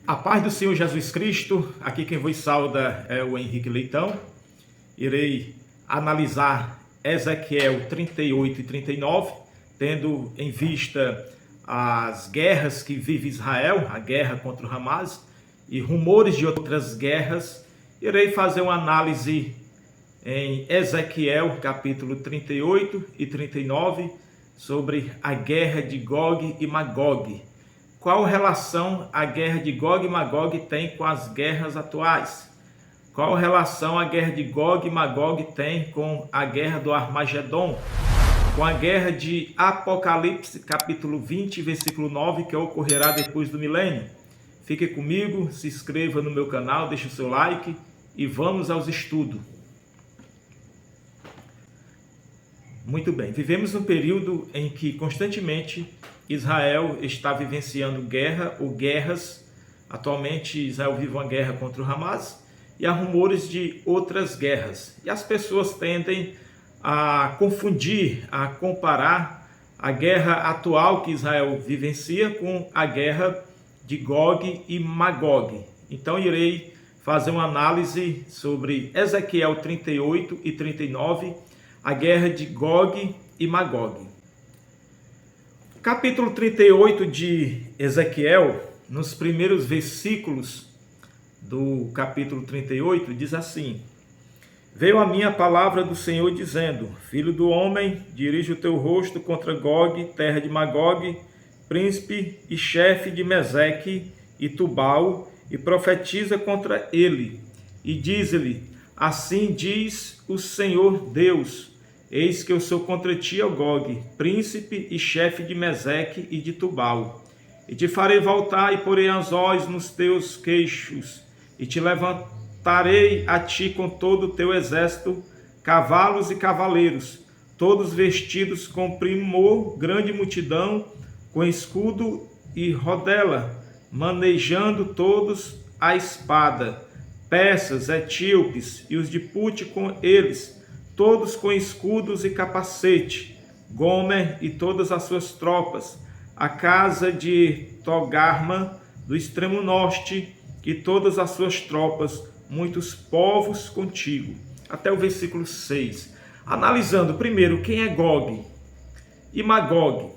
A paz do Senhor Jesus Cristo, aqui quem vos sauda é o Henrique Leitão. Irei analisar Ezequiel 38 e 39, tendo em vista as guerras que vive Israel, a guerra contra o Hamas e rumores de outras guerras. Irei fazer uma análise em Ezequiel capítulo 38 e 39 sobre a guerra de Gog e Magog. Qual relação a guerra de Gog e Magog tem com as guerras atuais? Qual relação a guerra de Gog e Magog tem com a guerra do Armagedon? Com a guerra de Apocalipse, capítulo 20, versículo 9, que ocorrerá depois do milênio? Fique comigo, se inscreva no meu canal, deixe o seu like e vamos aos estudos. Muito bem, vivemos num período em que constantemente Israel está vivenciando guerra ou guerras. Atualmente Israel vive uma guerra contra o Hamas e há rumores de outras guerras. E as pessoas tendem a confundir, a comparar a guerra atual que Israel vivencia com a guerra de Gog e Magog. Então irei fazer uma análise sobre Ezequiel 38 e 39, a guerra de Gog e Magog. Capítulo 38 de Ezequiel, nos primeiros versículos do capítulo 38, diz assim: Veio a mim a palavra do Senhor dizendo: Filho do homem, dirige o teu rosto contra Gog, terra de Magog, príncipe e chefe de Meseque e Tubal, e profetiza contra ele, e diz-lhe: Assim diz o Senhor Deus: Eis que eu sou contra ti, ó Gog, príncipe e chefe de Meseque e de Tubal. E te farei voltar e porei anzóis nos teus queixos, e te levantarei a ti com todo o teu exército, cavalos e cavaleiros, todos vestidos com primor, grande multidão, com escudo e rodela, manejando todos a espada, persas, etíopes e os de Pute com eles, todos com escudos e capacete, Gomer e todas as suas tropas, a casa de Togarma do extremo norte e todas as suas tropas, muitos povos contigo. Até o versículo 6. Analisando primeiro quem é Gog e Magog.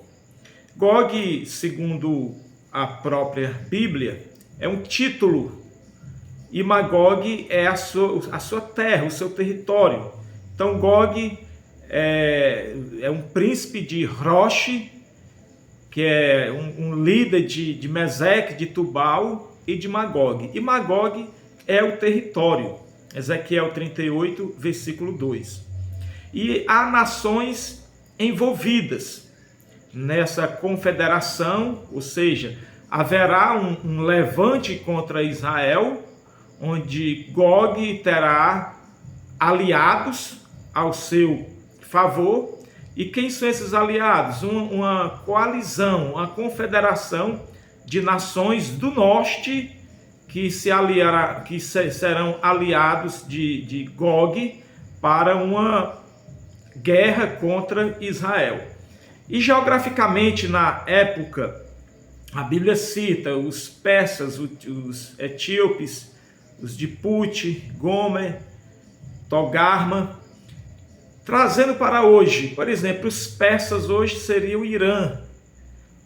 Gog, segundo a própria Bíblia, é um título, e Magog é a sua terra, o seu território. Então Gog é um príncipe de Roche, que é um líder de Meseque, de Tubal e de Magog. E Magog é o território. Ezequiel 38, versículo 2. E há nações envolvidas nessa confederação, ou seja, haverá um levante contra Israel, onde Gog terá aliados ao seu favor. E quem são esses aliados? Uma coalizão, uma confederação de nações do norte que serão aliados de Gog para uma guerra contra Israel. E geograficamente, na época, a Bíblia cita os persas, os etíopes, os de Pute, Gomer, Togarma. Trazendo para hoje, por exemplo, os persas hoje seriam o Irã,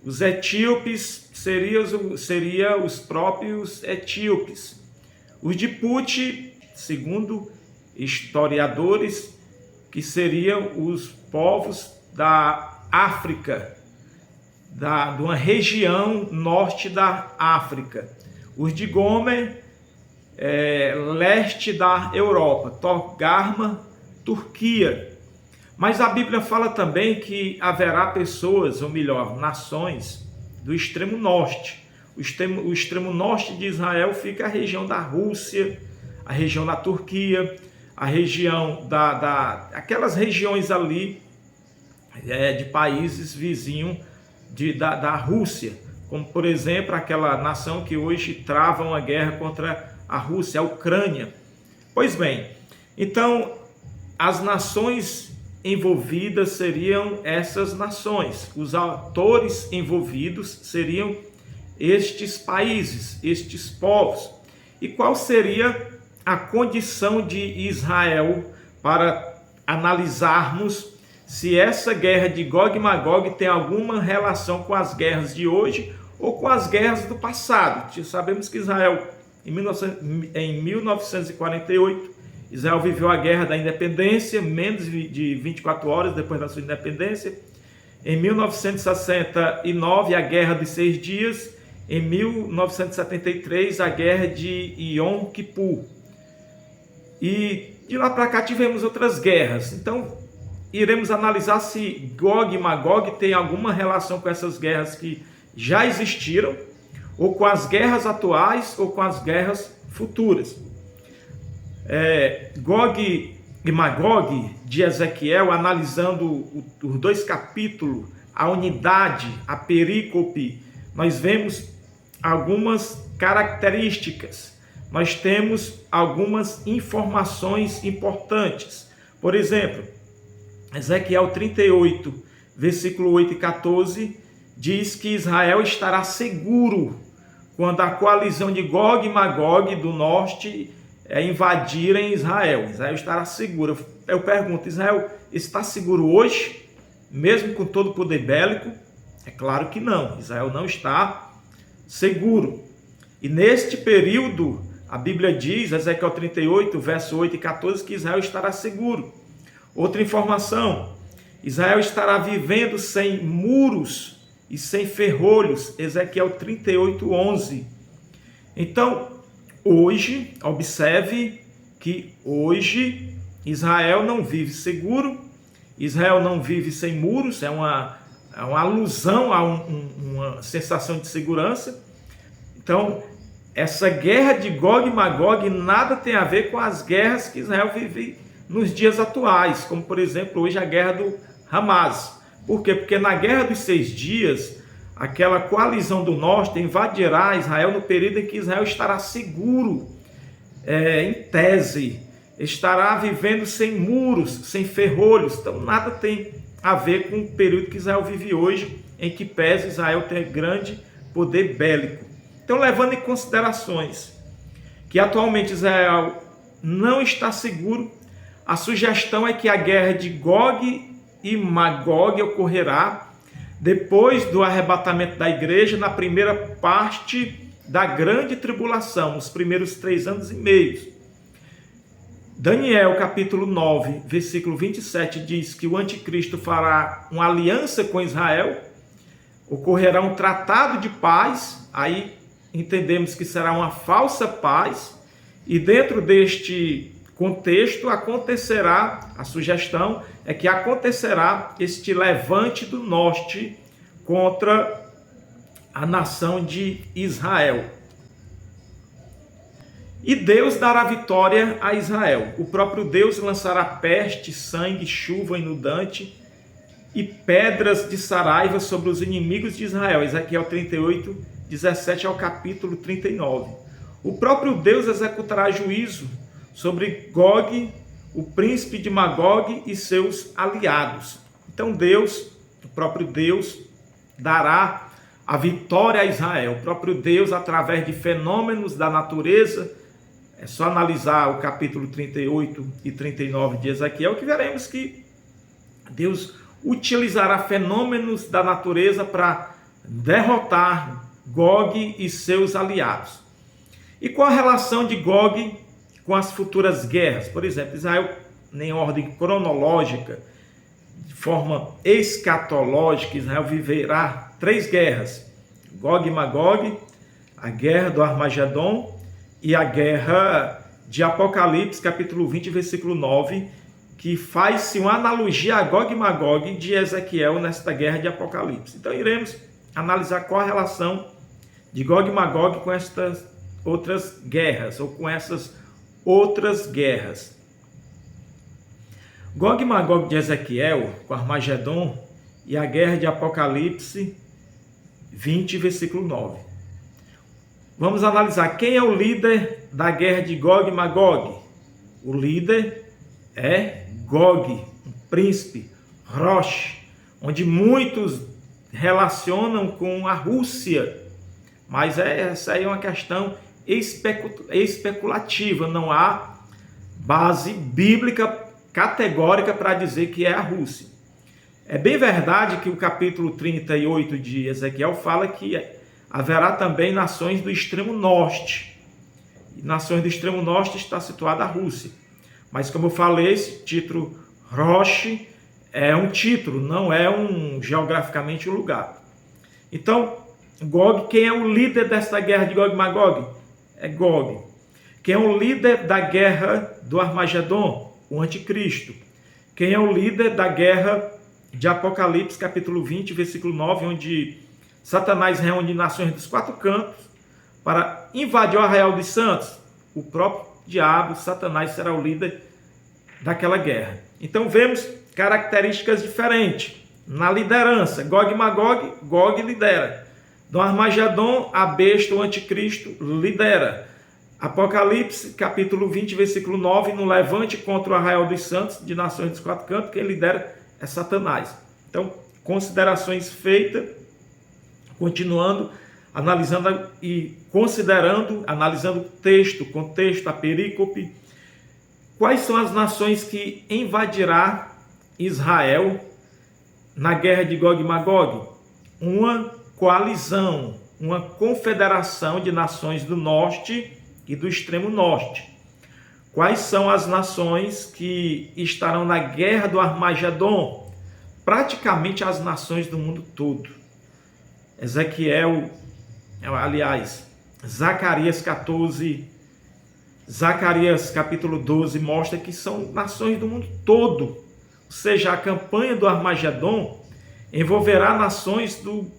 os etíopes seriam os próprios etíopes, os de Pute, segundo historiadores, que seriam os povos da África, de uma região norte da África, os de Gomer, leste da Europa, Togarma, Turquia. Mas a Bíblia fala também que haverá pessoas, ou melhor, nações do extremo norte. O extremo norte de Israel fica a região da Rússia, a região da Turquia, a região aquelas regiões ali de países vizinhos da Rússia, como por exemplo aquela nação que hoje trava uma guerra contra a Rússia, a Ucrânia. Pois bem, então as nações envolvidas seriam essas nações, os atores envolvidos seriam estes países, estes povos. E qual seria a condição de Israel para analisarmos se essa guerra de Gog e Magog tem alguma relação com as guerras de hoje ou com as guerras do passado. Sabemos que Israel, em 1948, Israel viveu a Guerra da Independência, menos de 24 horas depois da sua independência. Em 1969, a Guerra dos 6 Dias. Em 1973, a Guerra de Yom Kippur. E de lá para cá tivemos outras guerras. Então, iremos analisar se Gog e Magog tem alguma relação com essas guerras que já existiram, ou com as guerras atuais, ou com as guerras futuras. Gog e Magog, de Ezequiel, analisando os 2 capítulos, a unidade, a perícope, nós vemos algumas características, nós temos algumas informações importantes. Por exemplo, Ezequiel 38, versículo 8 e 14, diz que Israel estará seguro quando a coalizão de Gog e Magog do norte invadirem Israel. Israel estará seguro. Eu pergunto, Israel está seguro hoje, mesmo com todo o poder bélico? É claro que não. Israel não está seguro. E neste período, a Bíblia diz, Ezequiel 38, verso 8 e 14, que Israel estará seguro. Outra informação, Israel estará vivendo sem muros e sem ferrolhos, Ezequiel 38, 11. Então, hoje, observe que hoje Israel não vive seguro, Israel não vive sem muros, é uma alusão a uma sensação de segurança. Então, essa guerra de Gog e Magog nada tem a ver com as guerras que Israel vive nos dias atuais, como por exemplo hoje a guerra do Hamas. Por quê? Porque na guerra dos 6 dias, aquela coalizão do norte invadirá Israel no período em que Israel estará seguro, em tese, estará vivendo sem muros, sem ferrolhos. Então nada tem a ver com o período que Israel vive hoje, em que pese Israel ter grande poder bélico. Então, levando em considerações que atualmente Israel não está seguro, a sugestão é que a guerra de Gog e Magog ocorrerá depois do arrebatamento da igreja, na primeira parte da grande tribulação, nos primeiros 3 anos e meio. Daniel, capítulo 9, versículo 27, diz que o anticristo fará uma aliança com Israel, ocorrerá um tratado de paz, aí entendemos que será uma falsa paz, e dentro deste contexto acontecerá, a sugestão é que acontecerá este levante do norte contra a nação de Israel. E Deus dará vitória a Israel. O próprio Deus lançará peste, sangue, chuva inundante e pedras de saraiva sobre os inimigos de Israel. Ezequiel 38, 17 ao capítulo 39. O próprio Deus executará juízo sobre Gog, o príncipe de Magog e seus aliados. Então Deus, o próprio Deus, dará a vitória a Israel. O próprio Deus, através de fenômenos da natureza, é só analisar o capítulo 38 e 39 de Ezequiel, que veremos que Deus utilizará fenômenos da natureza para derrotar Gog e seus aliados. E qual a relação de Gog com as futuras guerras? Por exemplo, Israel, em ordem cronológica, de forma escatológica, Israel viverá 3 guerras: Gog e Magog, a guerra do Armagedon e a guerra de Apocalipse, capítulo 20, versículo 9, que faz-se uma analogia a Gog e Magog de Ezequiel nesta guerra de Apocalipse. Então iremos analisar qual a relação de Gog e Magog com estas outras guerras, ou com essas outras guerras. Gog e Magog de Ezequiel, com Armagedon, e a guerra de Apocalipse 20, versículo 9. Vamos analisar quem é o líder da guerra de Gog e Magog. O líder é Gog, um príncipe, Rosh, onde muitos relacionam com a Rússia. Mas essa aí é uma questão especulativa, não há base bíblica categórica para dizer que é a Rússia. É bem verdade que o capítulo 38 de Ezequiel fala que haverá também nações do extremo norte. E nações do extremo norte está situada a Rússia. Mas como eu falei, esse título Roche é um título, não é geograficamente um lugar. Então, Gog, quem é o líder desta guerra de Gog e Magog? É Gog. Quem é o líder da guerra do Armagedon? O anticristo. Quem é o líder da guerra de Apocalipse, capítulo 20, versículo 9, onde Satanás reúne nações dos quatro cantos para invadir o arraial dos santos? O próprio diabo, Satanás, será o líder daquela guerra. Então vemos características diferentes na liderança. Gog e Magog, Gog lidera. Do Armagedon, a besta, o anticristo, lidera. Apocalipse, capítulo 20, versículo 9, no levante contra o arraial dos santos, de nações dos quatro cantos, quem lidera é Satanás. Então, considerações feitas, continuando, analisando e considerando, analisando o texto, contexto, a perícope. Quais são as nações que invadirá Israel na guerra de Gog e Magog? Uma coalizão, uma confederação de nações do norte e do extremo norte. Quais são as nações que estarão na guerra do Armagedon? Praticamente as nações do mundo todo. Zacarias 14, Zacarias capítulo 12 mostra que são nações do mundo todo. Ou seja, a campanha do Armagedon envolverá nações do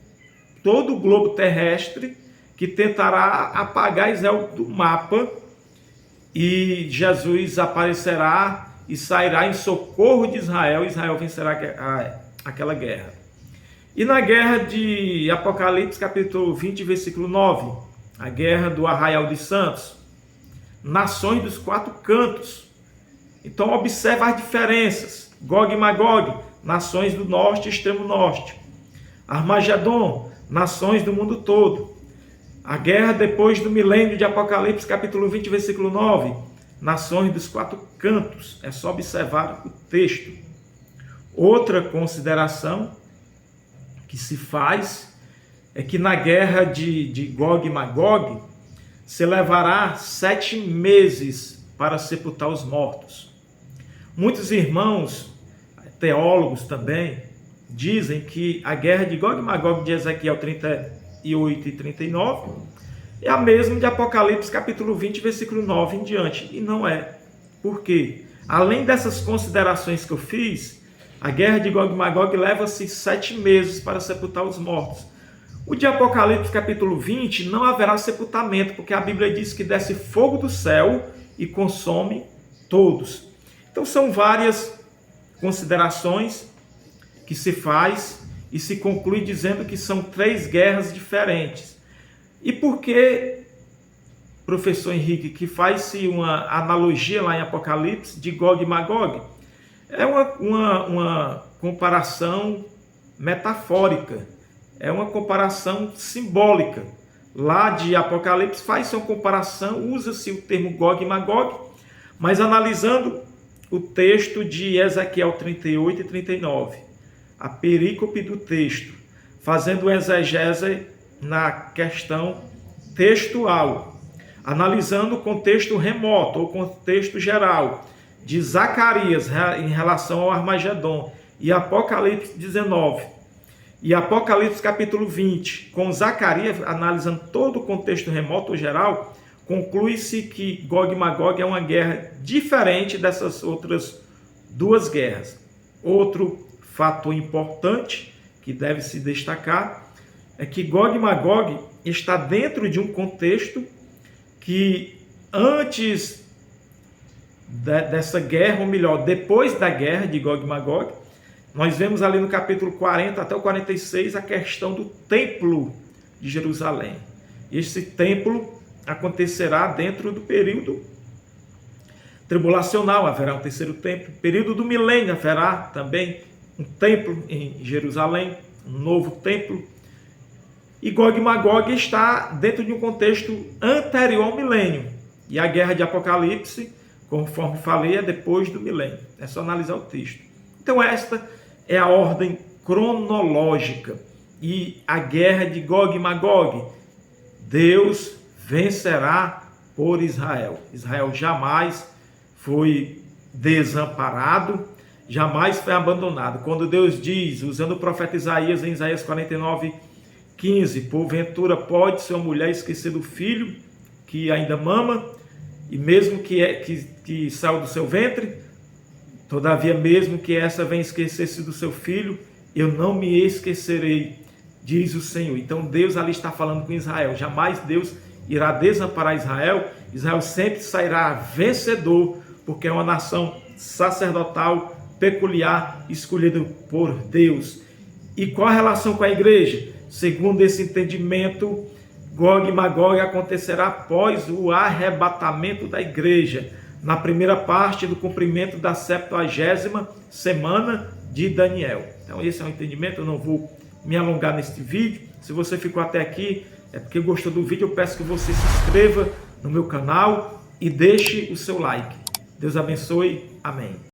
todo o globo terrestre que tentará apagar Israel do mapa, e Jesus aparecerá e sairá em socorro de Israel, e Israel vencerá aquela guerra. E na guerra de Apocalipse, capítulo 20, versículo 9, a guerra do arraial dos santos, nações dos quatro cantos. Então observa as diferenças. Gog e Magog, nações do norte e extremo norte. Armagedon, nações do mundo todo. A guerra depois do milênio de Apocalipse, capítulo 20, versículo 9, nações dos quatro cantos. É só observar o texto. Outra consideração que se faz é que na guerra de Gog e Magog se levará 7 meses para sepultar os mortos. Muitos irmãos, teólogos também, dizem que a guerra de Gog e Magog de Ezequiel 38 e 39 é a mesma de Apocalipse capítulo 20, versículo 9 em diante. E não é. Por quê? Além dessas considerações que eu fiz, a guerra de Gog e Magog leva-se 7 meses para sepultar os mortos. O de Apocalipse capítulo 20 não haverá sepultamento, porque a Bíblia diz que desce fogo do céu e consome todos. Então são várias considerações que se faz e se conclui dizendo que são 3 guerras diferentes. E por que, professor Henrique, que faz-se uma analogia lá em Apocalipse de Gog e Magog? É uma comparação metafórica, é uma comparação simbólica. Lá de Apocalipse faz-se uma comparação, usa-se o termo Gog e Magog, mas analisando o texto de Ezequiel 38 e 39, a perícope do texto, fazendo exegese na questão textual, analisando o contexto remoto ou contexto geral de Zacarias em relação ao Armagedon e Apocalipse 19 e Apocalipse capítulo 20, com Zacarias analisando todo o contexto remoto ou geral, conclui-se que Gog e Magog é uma guerra diferente dessas outras 2 guerras. Outro fator importante que deve se destacar é que Gog e Magog está dentro de um contexto que antes dessa guerra, ou melhor, depois da guerra de Gog e Magog, nós vemos ali no capítulo 40 até o 46 a questão do templo de Jerusalém. Esse templo acontecerá dentro do período tribulacional, haverá um terceiro templo. Período do milênio haverá também um templo em Jerusalém, um novo templo. E Gog e Magog está dentro de um contexto anterior ao milênio. E a guerra de Apocalipse, conforme falei, é depois do milênio. É só analisar o texto. Então esta é a ordem cronológica. E a guerra de Gog e Magog, Deus vencerá por Israel. Israel jamais foi desamparado, jamais foi abandonado. Quando Deus diz, usando o profeta Isaías em Isaías 49:15, porventura pode sua mulher esquecer do filho que ainda mama, e mesmo que saiu do seu ventre, todavia mesmo que essa venha esquecer-se do seu filho, eu não me esquecerei, diz o Senhor. Então Deus ali está falando com Israel. Jamais Deus irá desamparar Israel. Israel sempre sairá vencedor, porque é uma nação sacerdotal, peculiar, escolhida por Deus. E qual a relação com a igreja? Segundo esse entendimento, Gog e Magog acontecerá após o arrebatamento da igreja, na primeira parte do cumprimento da 70ª semana de Daniel. Então esse é o entendimento, eu não vou me alongar neste vídeo. Se você ficou até aqui, é porque gostou do vídeo. Eu peço que você se inscreva no meu canal e deixe o seu like. Deus abençoe. Amém.